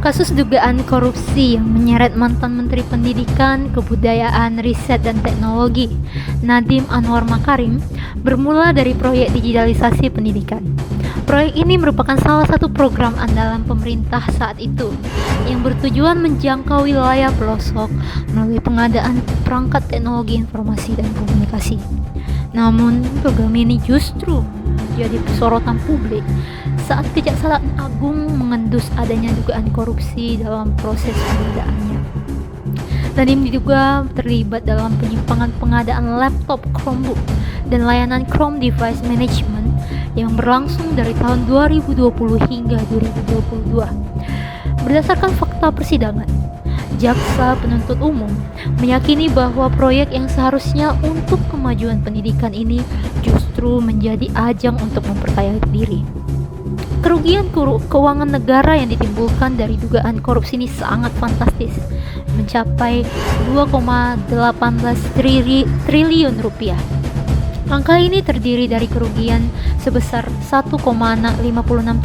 Kasus dugaan korupsi yang menyeret mantan Menteri Pendidikan, Kebudayaan, Riset dan Teknologi, Nadiem Anwar Makarim, bermula dari proyek digitalisasi pendidikan. Proyek ini merupakan salah satu program andalan pemerintah saat itu yang bertujuan menjangkau wilayah pelosok melalui pengadaan perangkat teknologi informasi dan komunikasi. Namun, program ini justru menjadi sorotan publik saat Kejaksaan Agung mengendus adanya dugaan korupsi dalam proses pengadaannya. Nadiem diduga terlibat dalam penyimpangan pengadaan laptop Chromebook dan layanan Chrome Device Management yang berlangsung dari tahun 2020 hingga 2022. Berdasarkan fakta persidangan, Jaksa Penuntut Umum meyakini bahwa proyek yang seharusnya untuk kemajuan pendidikan ini justru menjadi ajang untuk memperkaya diri. Kerugian keuangan negara yang ditimbulkan dari dugaan korupsi ini sangat fantastis, mencapai 2,18 triliun rupiah. Angka ini terdiri dari kerugian sebesar 1,56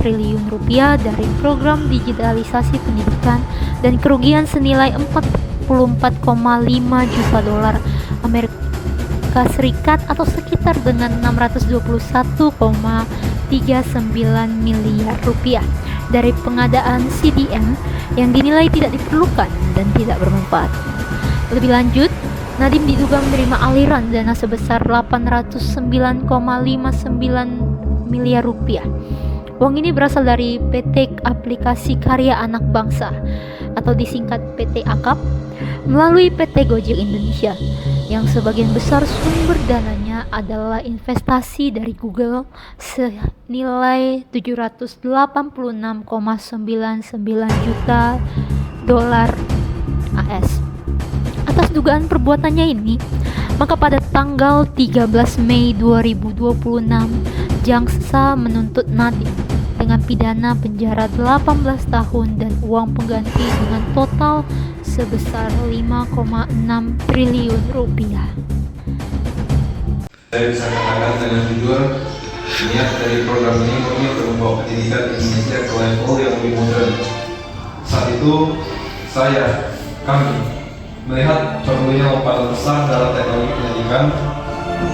triliun rupiah dari program digitalisasi pendidikan dan kerugian senilai 44,5 juta dolar Amerika Serikat atau sekitar dengan 621,39 miliar rupiah dari pengadaan CDM yang dinilai tidak diperlukan dan tidak bermanfaat. Lebih lanjut, Nadiem diduga menerima aliran dana sebesar 809,59 miliar rupiah. Uang ini berasal dari PT Aplikasi Karya Anak Bangsa atau disingkat PT AKAP melalui PT Gojek Indonesia yang sebagian besar sumber dananya adalah investasi dari Google senilai 786,99 juta dolar AS. Atas dugaan perbuatannya ini, maka pada tanggal 13 Mei 2026, Jaksa menuntut Nadiem dengan pidana penjara 18 tahun dan uang pengganti dengan total sebesar 5,6 triliun rupiah. Saya bisa katakan dengan jujur, niat dari program ini murni untuk membawa pendidikan Indonesia ke level yang lebih modern. Saat itu, kami melihat perlunya lompatan besar dalam teknologi pendidikan.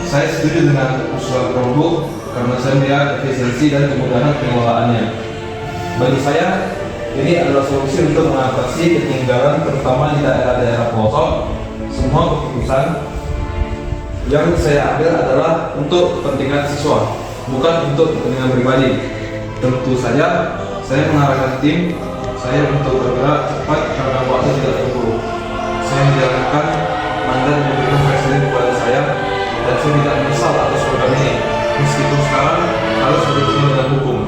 Saya setuju dengan usulan Chromebook karena saya melihat efisiensi dan kemudahan pengelolaannya. Bagi saya, ini adalah solusi untuk mengatasi ketinggalan terutama di daerah-daerah pelosok. Semua keputusan yang saya ambil adalah untuk kepentingan siswa, bukan untuk kepentingan pribadi. Tentu saja, saya mengarahkan tim saya untuk bergerak cepat karena waktu tidak terburu. Saya menjalankan mandat yang diberikan Presiden kepada saya dan saya tidak menyesal atas program ini, meskipun sekarang harus berhubungan dengan hukum.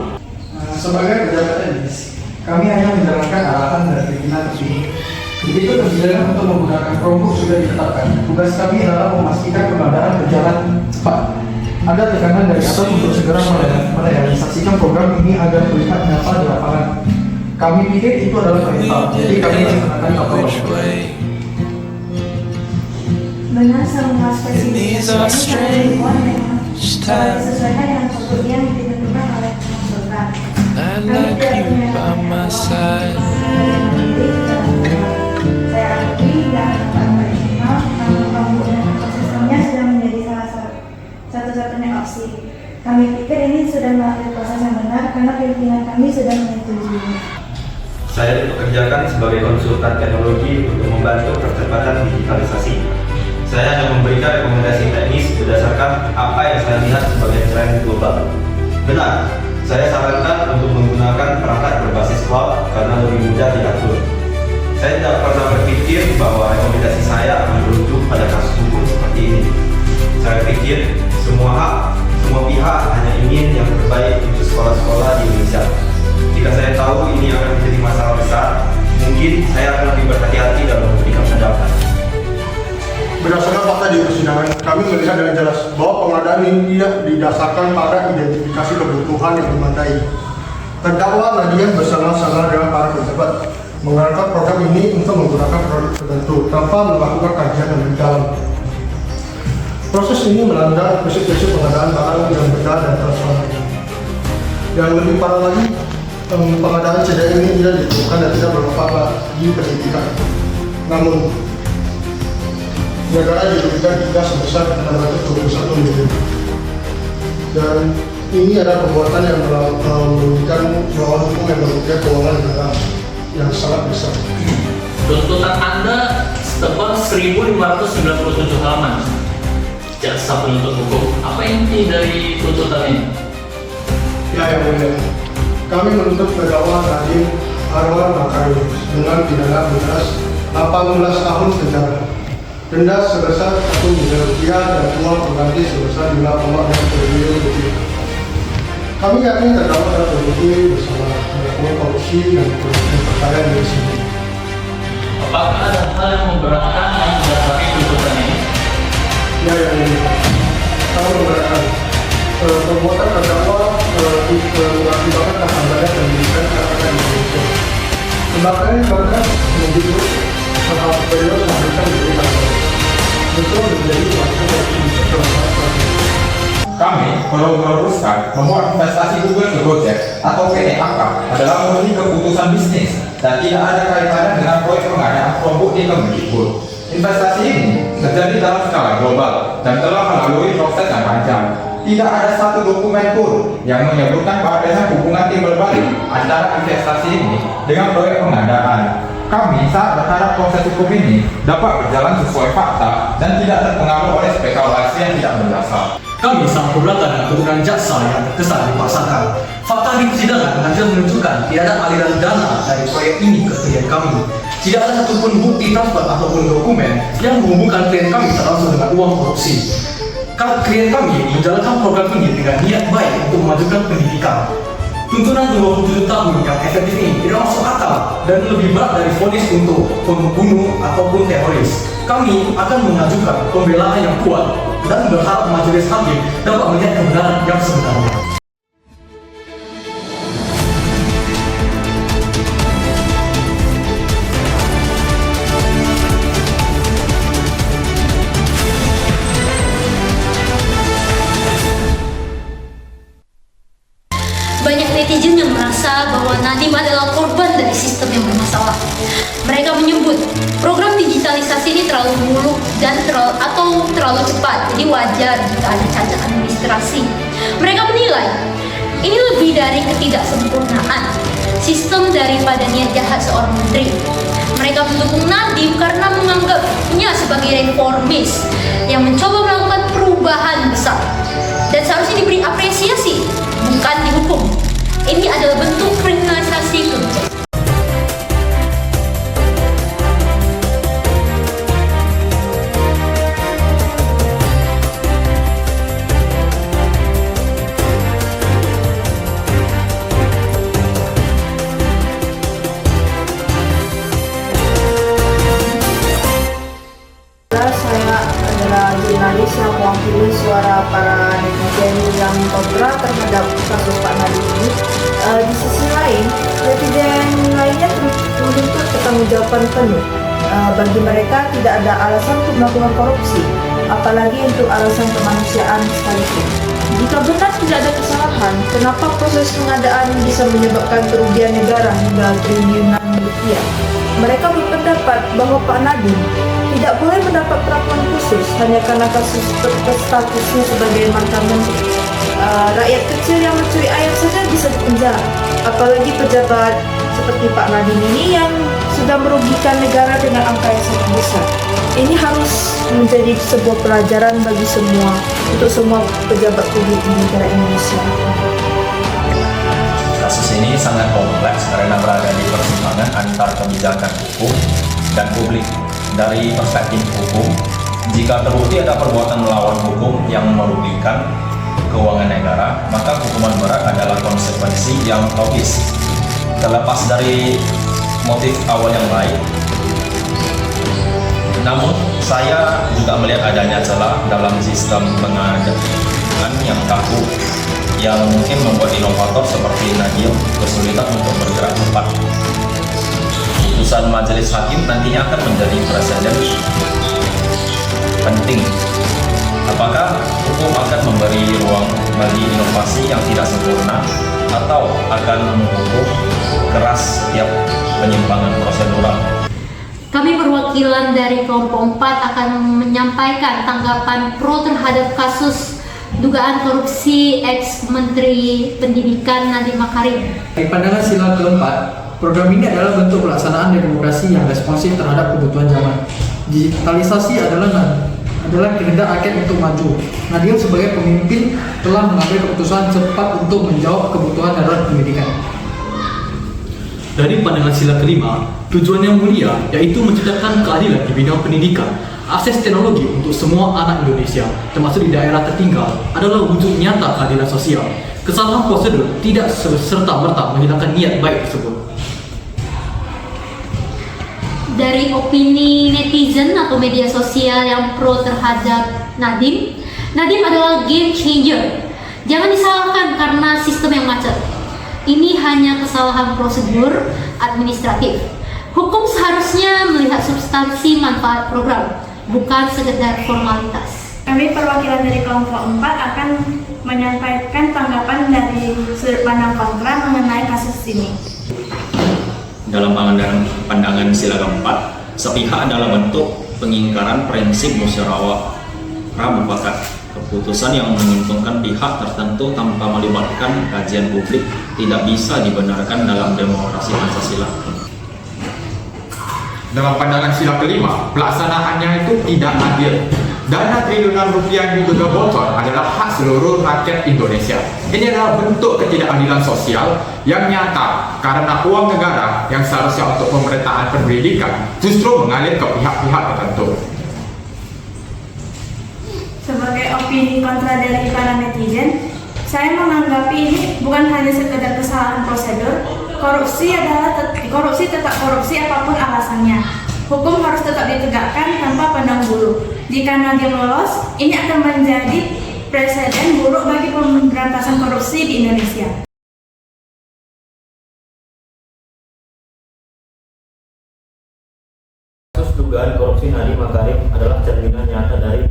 Sebagai pejabat teknis, kami hanya menjalankan arahan dari pimpinan tersebut. Begitu kebijakan untuk menggunakan Chromebook sudah ditetapkan, tugas kami adalah memastikan pengadaan berjalan cepat. Ada tekanan dari atas untuk segera merealisasikan program ini agar terlihat nyata di lapangan. Kami pikir itu adalah perintah, jadi kami menggunakan kapal. Benar semua spesifikasi yang disesuaikan dengan kebutuhan yang ditentukan oleh konsultan. Kami tidak punya saya akui dan dapat operasional, namun penggunaan ekosistemnya sudah menjadi satu-satunya opsi. Kami pikir ini sudah melalui proses yang benar karena pimpinan kami sudah menyetujui. Saya dipekerjakan sebagai konsultan teknologi untuk membantu percepatan digitalisasi. Saya hanya memberikan rekomendasi teknis berdasarkan apa yang saya lihat sebagai tren global. Benar, saya sarankan untuk menggunakan perangkat berbasis cloud karena lebih mudah diatur. Saya tidak pernah berpikir bahwa rekomendasi saya akan berujung pada kasus hukum seperti ini. Saya pikir semua pihak hanya ingin yang terbaik untuk sekolah-sekolah di Indonesia. Jika saya tahu ini akan menjadi masalah besar, mungkin saya akan lebih berhati-hati dalam memberikan pendapat. Berdasarkan fakta di persidangan, kami melihat dengan jelas bahwa pengadaan ini tidak didasarkan pada identifikasi kebutuhan yang memadai. Terdakwa Nadiem bersama-sama dengan para pejabat menggunakan program ini untuk menggunakan produk tertentu tanpa melakukan kajian yang mendalam. Proses ini melanggar prinsip-prinsip pengadaan barang yang benar dan transparan. Yang lebih parah lagi, pengadaan CDM ini tidak ditemukan dan tidak bermanfaat di pendidikan. Namun, negara dirugikan hingga sebesar 621 miliar. Dan ini adalah perbuatan yang merugikan melawan hukum yang merugikan keuangan negara yang sangat besar. Tuntutan Anda setebal 1597 halaman. Jaksa penuntut hukum, apa inti dari tuntutan ini? Ya, yang mulia, kami menuntut terdakwa Nadiem Anwar Makarim dengan pidana bebas 18 tahun penjara, denda sebesar 1 miliar rupiah dan uang pengganti sebesar 5,6 triliun rupiah. Kami yakin terdakwa telah terbukti bersalah melakukan korupsi dan perkara yang sendiri. Apakah ada hal yang memberatkan yang mendasari tuntutan ini? Ya, yang mulia, kami memberatkan perbuatan terdakwa mengakibatkan kehambaran dan merugikan masyarakat Indonesia. Tindakan ini bahkan menjadi hal periode memberikan diberikan untuk menjadi suatu masyarakat. Kami perlu meluruskan bahwa investasi Google ke Gojek atau PEAK adalah murni keputusan bisnis dan tidak ada kaitannya dengan proyek pengadaan Chromebook di Kemendikbud. Investasi ini terjadi dalam skala global dan telah melalui proses yang panjang. Tidak ada satu dokumen pun yang menyebutkan adanya hubungan timbal balik antara investasi ini dengan proyek pengadaan. Kami sangat berharap proses hukum ini dapat berjalan sesuai fakta dan tidak terpengaruh oleh spekulasi yang tidak berdasar. Kami sangat keberatan dengan keterangan jaksa yang terkesan dipaksakan. Fakta di persidangan pengadilan menunjukkan tidak ada aliran dana dari proyek ini ke klien kami. Tidak ada satupun bukti transfer ataupun dokumen yang menghubungkan klien kami langsung dengan uang korupsi. Klien kami menjalankan program ini dengan niat baik untuk memajukan pendidikan. Tuntutan 27 tahun yang efektif ini tidak masuk akal dan lebih berat dari vonis untuk pembunuh ataupun teroris. Kami akan mengajukan pembelaan yang kuat dan berharap majelis hakim dapat melihat kebenaran yang sebenarnya. Banyak netizen yang merasa bahwa Nadiem adalah korban dari sistem yang bermasalah. Mereka menyebut program digitalisasi ini terlalu muluk dan terlalu cepat, jadi wajar jika ada cacat administrasi. Mereka menilai ini lebih dari ketidaksempurnaan sistem daripada niat jahat seorang menteri. Mereka mendukung Nadiem karena menganggapnya sebagai reformis yang mencoba melakukan perubahan besar dan seharusnya diberi apresiasi, bukan dihukum. Ini adalah bentuk kriminalisasi kebijakan. Saya adalah jurnalis yang mewakili suara para netizen yang kontra terhadap kasus Pak Nadiem ini. Di sisi lain, netizen lainnya menuntut pertanggungjawaban penuh. Bagi mereka tidak ada alasan untuk melakukan korupsi, apalagi untuk alasan kemanusiaan sekalipun. Jika benar tidak ada kesalahan, kenapa proses pengadaan bisa menyebabkan kerugian negara hingga triliunan rupiah? Mereka berpendapat bahwa Pak Nadiem tidak boleh mendapat perlakuan khusus hanya karena kasus statusnya sebagai mantan menteri. Rakyat kecil yang mencuri ayam saja bisa dipenjara, apalagi pejabat seperti Pak Nadiem ini yang sudah merugikan negara dengan angka yang sangat besar. Ini harus menjadi sebuah pelajaran bagi untuk semua pejabat publik di negara Indonesia. Kasus ini sangat kompleks karena berada di persimpangan antara kebijakan hukum dan publik. Dari perspektif hukum, jika terbukti ada perbuatan melawan hukum yang merugikan keuangan negara, maka hukuman berat adalah konsekuensi yang logis. Terlepas dari motif awal yang lain, namun saya juga melihat adanya celah dalam sistem pengadaan yang kaku, yang mungkin membuat inovator seperti Nadiem kesulitan untuk bergerak cepat. Putusan majelis hakim nantinya akan menjadi presiden penting. Apakah hukum akan memberi ruang bagi inovasi yang tidak sempurna atau akan menghukum keras setiap penyimpangan prosedural. Kami perwakilan dari kelompok 4 akan menyampaikan tanggapan pro terhadap kasus dugaan korupsi ex-Menteri Pendidikan Nadiem Makarim. Dari pandangan sila keempat, program ini adalah bentuk pelaksanaan demokrasi yang responsif terhadap kebutuhan zaman. Digitalisasi adalah kehendak rakyat untuk maju. Nadiem sebagai pemimpin telah mengambil keputusan cepat untuk menjawab kebutuhan darurat pendidikan. Dari pandangan sila kelima, tujuan yang mulia yaitu menciptakan keadilan di bidang pendidikan. Akses teknologi untuk semua anak Indonesia, termasuk di daerah tertinggal, adalah wujud nyata keadilan sosial. Kesalahan prosedur tidak serta-merta menghilangkan niat baik tersebut. Dari opini netizen atau media sosial yang pro terhadap Nadiem adalah game changer. Jangan disalahkan karena sistem yang macet. Ini hanya kesalahan prosedur administratif. Hukum seharusnya melihat substansi manfaat program, bukan sekedar formalitas. Kami perwakilan dari kelompok 4 akan menyampaikan tanggapan dari sudut pandang kontra mengenai kasus ini. Dalam pandangan sila keempat, sepihak adalah bentuk pengingkaran prinsip musyawarah mufakat. Keputusan yang menguntungkan pihak tertentu tanpa melibatkan kajian publik tidak bisa dibenarkan dalam demokrasi Pancasila. Dalam pandangan sila kelima, pelaksanaannya itu tidak adil. Dana triliunan rupiah yang diduga bocor adalah hak seluruh rakyat Indonesia. Ini adalah bentuk ketidakadilan sosial yang nyata karena uang negara yang seharusnya untuk pemerataan pendidikan justru mengalir ke pihak-pihak tertentu. Sebagai opini kontra dari para netizen, saya menanggapi ini bukan hanya sekedar kesalahan prosedur. Korupsi tetap korupsi apapun alasannya. Hukum harus tetap ditegakkan tanpa pandang bulu. Jika Nadiem lolos, ini akan menjadi presiden buruk bagi pemberantasan korupsi di Indonesia. Kasus dugaan korupsi Nadiem Makarim adalah cerminan nyata dari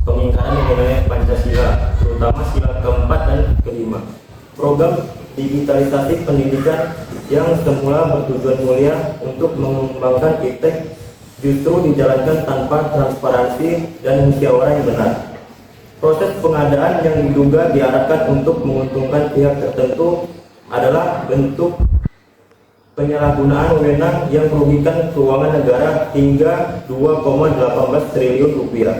pengingkaran nilai Pancasila, terutama sila keempat dan kelima. Program digitalisasi pendidikan yang semula bertujuan mulia untuk mengembangkan iptek justru dijalankan tanpa transparansi dan musyawarah yang benar. Proses pengadaan yang diduga diarahkan untuk menguntungkan pihak tertentu adalah bentuk penyalahgunaan wewenang yang merugikan keuangan negara hingga 2,18 triliun rupiah.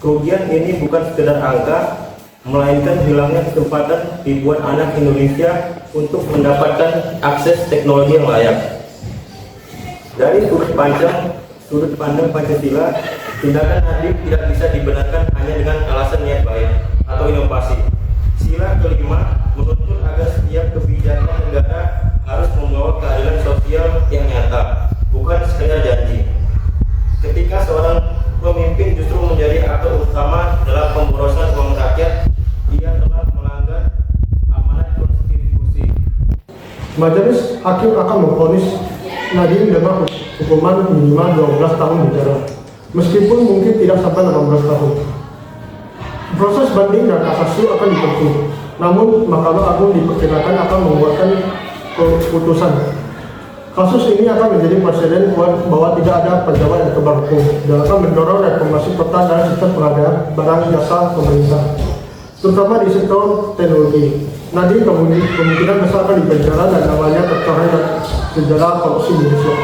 Kerugian ini bukan sekedar angka, melainkan hilangnya kesempatan ribuan anak Indonesia untuk mendapatkan akses teknologi yang layak. Dari sudut pandang Pancasila, tindakan Nadiem tidak bisa dibenarkan hanya dengan alasan niat baik atau inovasi. Sila kelima menuntut agar setiap kebijakan negara harus membawa keadilan sosial yang nyata, bukan sekedar janji. Ketika seorang pemimpin justru menjadi aktor utama dalam pemborosan uang rakyat, ia telah melanggar amanat konstitusi. Majelis Hakim akan memvonis Nadiem dengan hukuman minimal 12 tahun penjara, meskipun mungkin tidak sampai 18 tahun. Proses banding dan kasasi akan ditempuh, namun Mahkamah Agung diperkirakan akan membuatkan keputusan. Kasus ini akan menjadi presiden bahwa tidak ada pejabat yang kebal hukum dan akan mendorong reformasi peta dan sistem pengadaan barang jasa pemerintah, terutama di sektor teknologi. Nadiem kemungkinan besar akan dipenjara dan namanya tercoreng dalam sejarah korupsi Indonesia.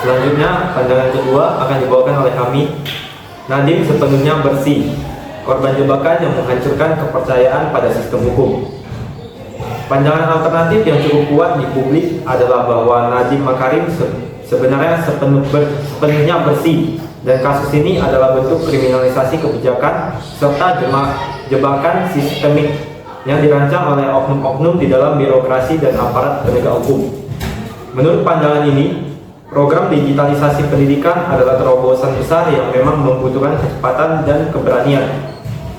Selanjutnya, pandangan kedua akan dibawakan oleh kami. Nadiem sepenuhnya bersih, korban jebakan yang menghancurkan kepercayaan pada sistem hukum. Pandangan alternatif yang cukup kuat di publik adalah bahwa Nadiem Makarim sebenarnya sepenuhnya bersih, dan kasus ini adalah bentuk kriminalisasi kebijakan serta jebakan sistemik yang dirancang oleh oknum-oknum di dalam birokrasi dan aparat penegak hukum. Menurut pandangan ini, program digitalisasi pendidikan adalah terobosan besar yang memang membutuhkan kecepatan dan keberanian.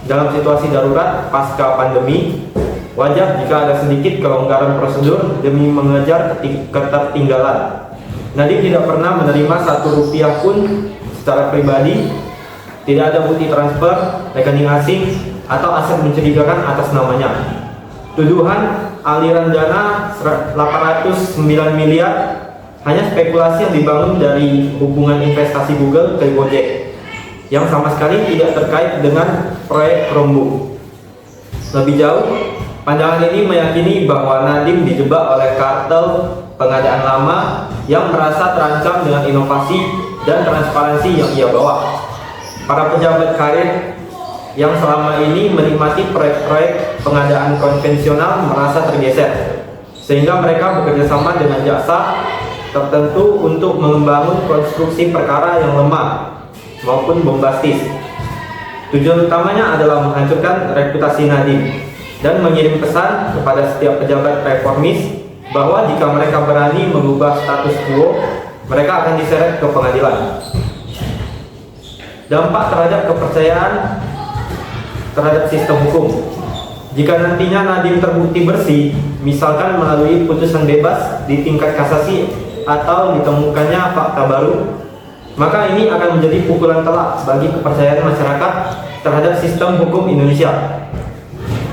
Dalam situasi darurat pasca pandemi, wajar jika ada sedikit kelonggaran prosedur demi mengejar ketertinggalan. Nadiem tidak pernah menerima 1 rupiah pun secara pribadi Tidak ada bukti transfer, rekening asing, atau aset mencurigakan atas namanya. Tuduhan aliran dana 809 miliar hanya spekulasi yang dibangun dari hubungan investasi Google ke Gojek yang sama sekali tidak terkait dengan proyek Chromebook. Lebih jauh, pandangan ini meyakini bahwa Nadiem dijebak oleh kartel pengadaan lama yang merasa terancam dengan inovasi dan transparansi yang ia bawa. Para pejabat karir yang selama ini menikmati proyek-proyek pengadaan konvensional merasa tergeser, sehingga mereka bekerja sama dengan jaksa tertentu untuk membangun konstruksi perkara yang lemah maupun bombastis. Tujuan utamanya adalah menghancurkan reputasi Nadiem dan mengirim pesan kepada setiap pejabat reformis bahwa jika mereka berani mengubah status quo, mereka akan diseret ke pengadilan. Dampak terhadap kepercayaan terhadap sistem hukum. Jika nantinya Nadiem terbukti bersih, misalkan melalui putusan bebas di tingkat kasasi atau ditemukannya fakta baru, maka ini akan menjadi pukulan telak bagi kepercayaan masyarakat terhadap sistem hukum Indonesia.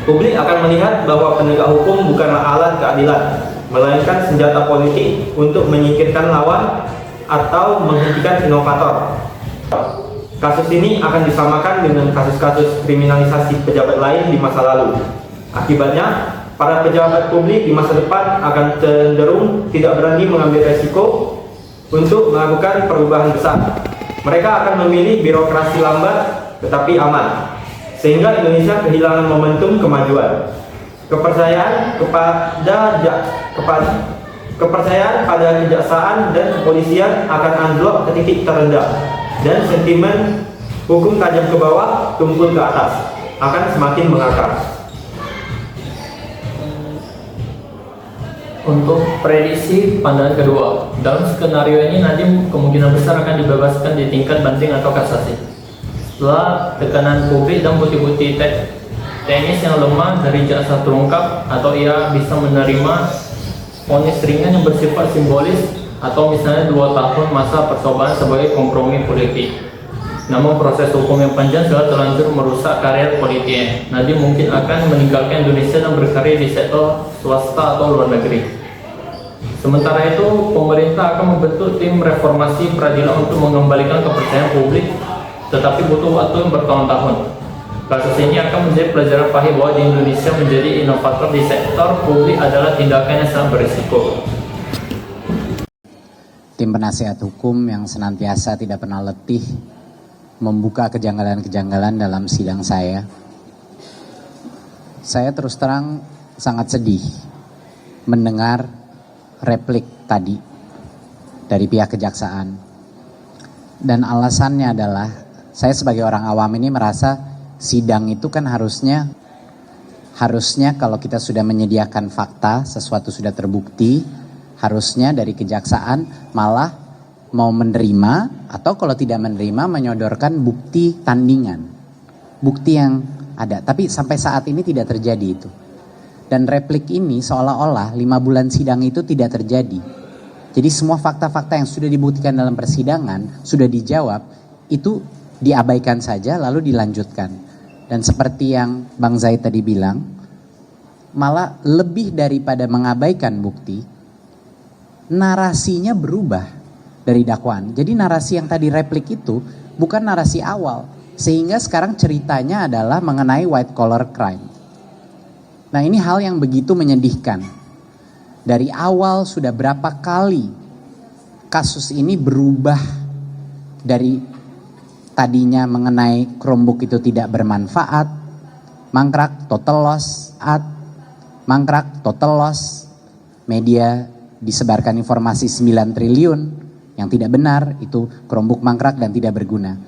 Publik akan melihat bahwa penegak hukum bukanlah alat keadilan, melainkan senjata politik untuk menyingkirkan lawan atau menghentikan inovator. Kasus ini akan disamakan dengan kasus-kasus kriminalisasi pejabat lain di masa lalu. Akibatnya, para pejabat publik di masa depan akan cenderung tidak berani mengambil resiko untuk melakukan perubahan besar. Mereka akan memilih birokrasi lambat tetapi aman, sehingga Indonesia kehilangan momentum kemajuan. Kepercayaan pada kejaksaan dan kepolisian akan anjlok ke titik terendah, dan sentimen hukum tajam ke bawah, tumpul ke atas akan semakin mengakar. Untuk prediksi pandangan kedua, dalam skenario ini Nadiem kemungkinan besar akan dibebaskan di tingkat banding atau kasasi. Setelah tekanan publik dan bukti-bukti teknis yang lemah dari jaksa terungkap, atau ia bisa menerima vonis ringan yang bersifat simbolis, atau misalnya 2 tahun masa percobaan sebagai kompromi politik. Namun proses hukum yang panjang sudah terlanjur merusak karir politiknya. Nadiem mungkin akan meninggalkan Indonesia dan berkarir di sektor swasta atau luar negeri. Sementara itu, pemerintah akan membentuk tim reformasi peradilan untuk mengembalikan kepercayaan publik, tetapi butuh waktu yang bertahun-tahun. Kasus ini akan menjadi pelajaran pahit bahwa di Indonesia menjadi inovator di sektor publik adalah tindakan yang sangat berisiko. Tim penasehat hukum yang senantiasa tidak pernah letih membuka kejanggalan-kejanggalan dalam sidang saya. Saya terus terang sangat sedih mendengar replik tadi dari pihak kejaksaan. Dan alasannya adalah, saya sebagai orang awam ini merasa sidang itu kan harusnya kalau kita sudah menyediakan fakta, sesuatu sudah terbukti, harusnya dari kejaksaan malah mau menerima, atau kalau tidak menerima menyodorkan bukti tandingan, bukti yang ada. Tapi sampai saat ini tidak terjadi itu. Dan replik ini seolah-olah 5 bulan sidang itu tidak terjadi. Jadi semua fakta-fakta yang sudah dibuktikan dalam persidangan, sudah dijawab, itu diabaikan saja lalu dilanjutkan. Dan seperti yang Bang Zaid tadi bilang, malah lebih daripada mengabaikan bukti, narasinya berubah dari dakwaan. Jadi narasi yang tadi replik itu bukan narasi awal, sehingga sekarang ceritanya adalah mengenai white collar crime. Nah, ini hal yang begitu menyedihkan. Dari awal sudah berapa kali kasus ini berubah dari tadinya mengenai Chromebook itu tidak bermanfaat, mangkrak, total loss, mangkrak, total loss, media disebarkan informasi 9 triliun yang tidak benar, itu Chromebook mangkrak dan tidak berguna.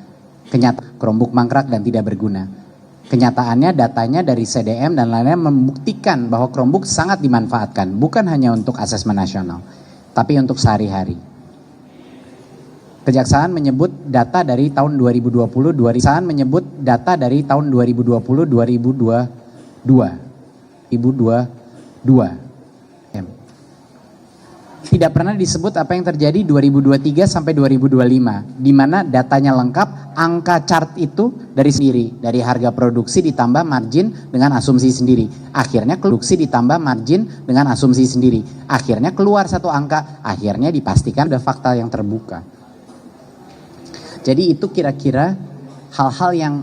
Chromebook mangkrak dan tidak berguna. Kenyataannya datanya dari CDM dan lainnya membuktikan bahwa Chromebook sangat dimanfaatkan, bukan hanya untuk asesmen nasional, tapi untuk sehari-hari. Kejaksaan menyebut data dari tahun 2020, Kejaksaan menyebut data dari tahun 2020, 2022. tidak pernah disebut apa yang terjadi 2023 sampai 2025, di mana datanya lengkap, angka chart itu dari sendiri, dari harga produksi ditambah margin dengan asumsi sendiri. Akhirnya produksi ditambah margin dengan asumsi sendiri. Akhirnya keluar satu angka, akhirnya dipastikan ada fakta yang terbuka. Jadi itu kira-kira hal-hal yang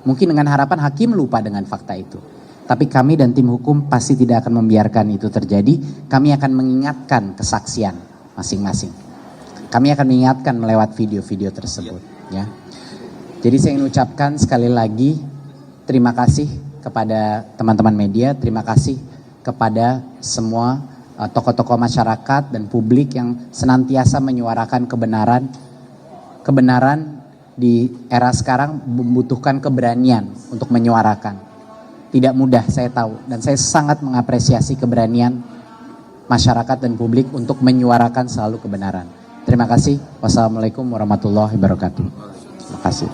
mungkin dengan harapan hakim lupa dengan fakta itu. Tapi kami dan tim hukum pasti tidak akan membiarkan itu terjadi. Kami akan mengingatkan kesaksian masing-masing. Kami akan mengingatkan melewat video-video tersebut. Ya. Jadi saya ingin ucapkan sekali lagi terima kasih kepada teman-teman media. Terima kasih kepada semua tokoh-tokoh masyarakat dan publik yang senantiasa menyuarakan kebenaran. Kebenaran di era sekarang membutuhkan keberanian untuk menyuarakan. Tidak mudah, saya tahu, dan saya sangat mengapresiasi keberanian masyarakat dan publik untuk menyuarakan selalu kebenaran. Terima kasih. Wassalamualaikum warahmatullahi wabarakatuh. Terima kasih.